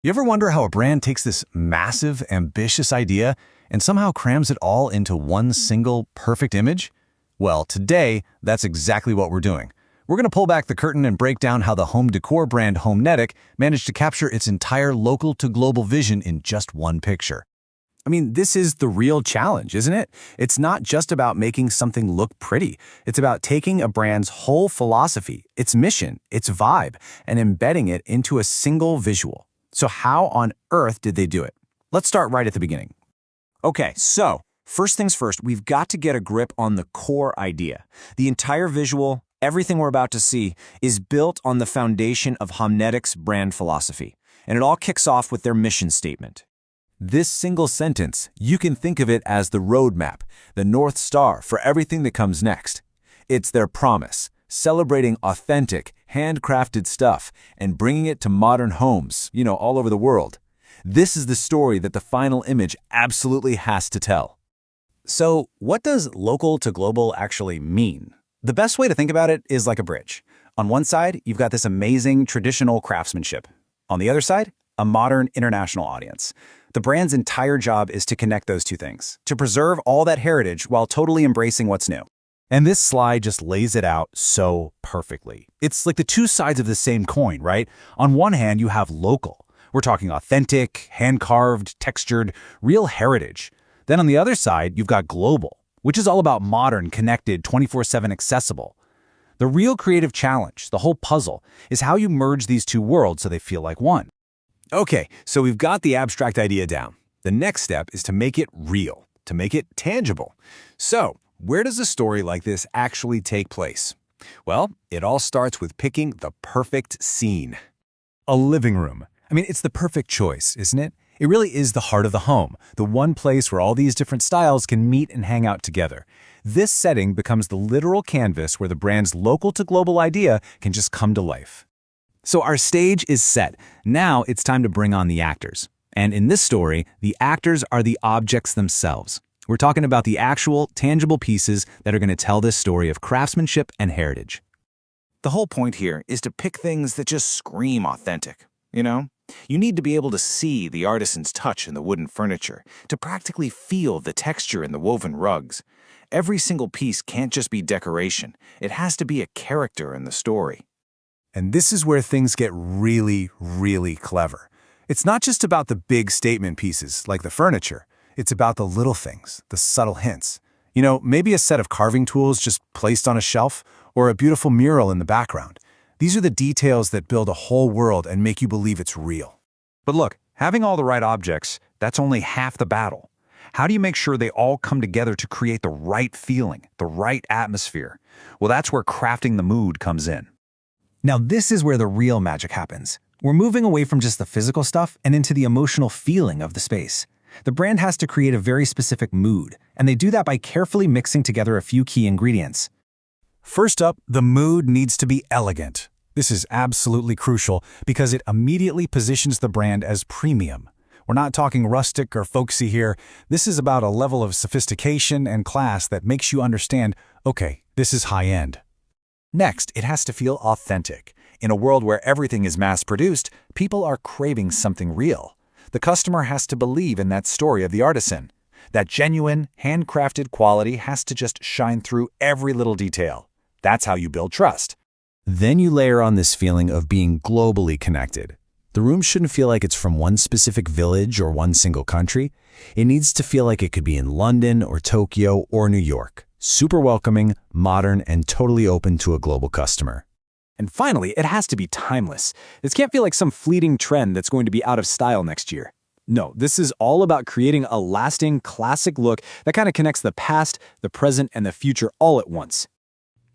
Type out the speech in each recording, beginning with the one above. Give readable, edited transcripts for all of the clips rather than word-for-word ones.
You ever wonder how a brand takes this massive, ambitious idea and somehow crams it all into one single, perfect image? Well, today, that's exactly what we're doing. We're going to pull back the curtain and break down how the home decor brand Homenetik managed to capture its entire local-to-global vision in just one picture. I mean, this is the real challenge, isn't it? It's not just about making something look pretty. It's about taking a brand's whole philosophy, its mission, its vibe, and embedding it into a single visual. So how on earth did they do it? Let's start right at the beginning. Okay, so first things first, we've got to get a grip on the core idea. The entire visual, everything we're about to see, is built on the foundation of Homenetik's brand philosophy. And it all kicks off with their mission statement. This single sentence, you can think of it as the roadmap, the North Star for everything that comes next. It's their promise, celebrating authentic, handcrafted stuff and bringing it to modern homes, all over the world. This is the story that the final image absolutely has to tell. So, what does local to global actually mean? The best way to think about it is like a bridge. On one side, you've got this amazing traditional craftsmanship. On the other side, a modern international audience. The brand's entire job is to connect those two things, to preserve all that heritage while totally embracing what's new. And this slide just lays it out so perfectly. It's like the two sides of the same coin, right? On one hand, you have local. We're talking authentic, hand-carved, textured, real heritage. Then on the other side, you've got global, which is all about modern, connected, 24/7 accessible. The real creative challenge, the whole puzzle, is how you merge these two worlds so they feel like one. Okay, so we've got the abstract idea down. The next step is to make it real, to make it tangible. So, where does a story like this actually take place? Well, it all starts with picking the perfect scene. A living room. I mean, it's the perfect choice, isn't it? It really is the heart of the home, the one place where all these different styles can meet and hang out together. This setting becomes the literal canvas where the brand's local-to-global idea can just come to life. So our stage is set. Now it's time to bring on the actors. And in this story, the actors are the objects themselves. We're talking about the actual, tangible pieces that are going to tell this story of craftsmanship and heritage. The whole point here is to pick things that just scream authentic, You need to be able to see the artisan's touch in the wooden furniture, to practically feel the texture in the woven rugs. Every single piece can't just be decoration. It has to be a character in the story. And this is where things get really, really clever. It's not just about the big statement pieces, like the furniture. It's about the little things, the subtle hints. Maybe a set of carving tools just placed on a shelf, or a beautiful mural in the background. These are the details that build a whole world and make you believe it's real. But look, having all the right objects, that's only half the battle. How do you make sure they all come together to create the right feeling, the right atmosphere? Well, that's where crafting the mood comes in. Now, this is where the real magic happens. We're moving away from just the physical stuff and into the emotional feeling of the space. The brand has to create a very specific mood, and they do that by carefully mixing together a few key ingredients. First up, the mood needs to be elegant. This is absolutely crucial because it immediately positions the brand as premium. We're not talking rustic or folksy here. This is about a level of sophistication and class that makes you understand, okay, this is high-end. Next, it has to feel authentic. In a world where everything is mass-produced, people are craving something real. The customer has to believe in that story of the artisan. That genuine, handcrafted quality has to just shine through every little detail. That's how you build trust. Then you layer on this feeling of being globally connected. The room shouldn't feel like it's from one specific village or one single country. It needs to feel like it could be in London or Tokyo or New York. Super welcoming, modern, and totally open to a global customer. And finally, it has to be timeless. This can't feel like some fleeting trend that's going to be out of style next year. No, this is all about creating a lasting, classic look that kind of connects the past, the present, and the future all at once.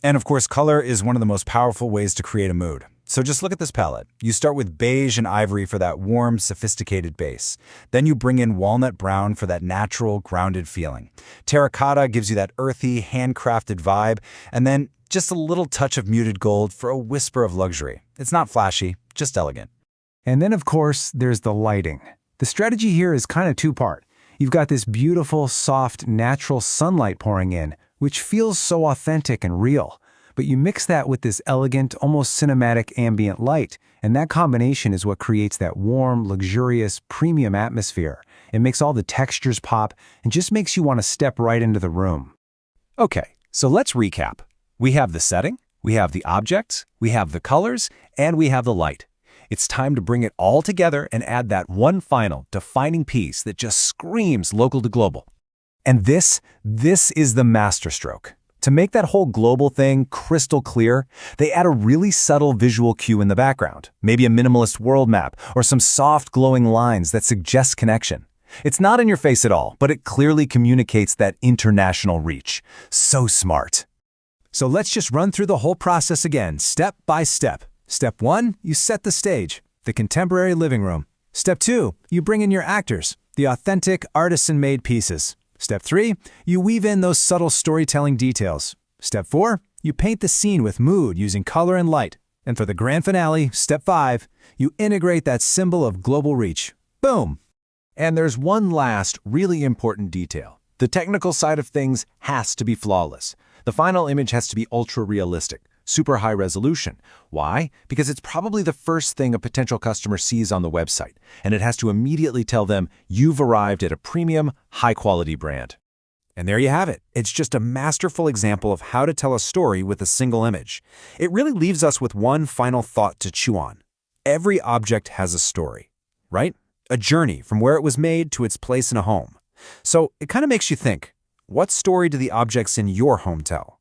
And of course, color is one of the most powerful ways to create a mood. So just look at this palette. You start with beige and ivory for that warm, sophisticated base. Then you bring in walnut brown for that natural, grounded feeling. Terracotta gives you that earthy, handcrafted vibe. And then just a little touch of muted gold for a whisper of luxury. It's not flashy, just elegant. And then, of course, there's the lighting. The strategy here is kind of two-part. You've got this beautiful, soft, natural sunlight pouring in, which feels so authentic and real. But you mix that with this elegant, almost cinematic ambient light, and that combination is what creates that warm, luxurious, premium atmosphere. It makes all the textures pop and just makes you want to step right into the room. Okay, so let's recap. We have the setting, we have the objects, we have the colors, and we have the light. It's time to bring it all together and add that one final, defining piece that just screams local to global. And this is the masterstroke. To make that whole global thing crystal clear, they add a really subtle visual cue in the background, maybe a minimalist world map or some soft glowing lines that suggest connection. It's not in your face at all, but it clearly communicates that international reach. So smart. So let's just run through the whole process again, step by step. Step 1, you set the stage, the contemporary living room. Step 2, you bring in your actors, the authentic artisan-made pieces. Step 3, you weave in those subtle storytelling details. Step 4, you paint the scene with mood using color and light. And for the grand finale, Step 5, you integrate that symbol of global reach. Boom! And there's one last, really important detail. The technical side of things has to be flawless. The final image has to be ultra-realistic, super high resolution. Why? Because it's probably the first thing a potential customer sees on the website, and it has to immediately tell them you've arrived at a premium, high-quality brand. And there you have it. It's just a masterful example of how to tell a story with a single image. It really leaves us with one final thought to chew on. Every object has a story, right? A journey from where it was made to its place in a home. So it kind of makes you think, what story do the objects in your home tell?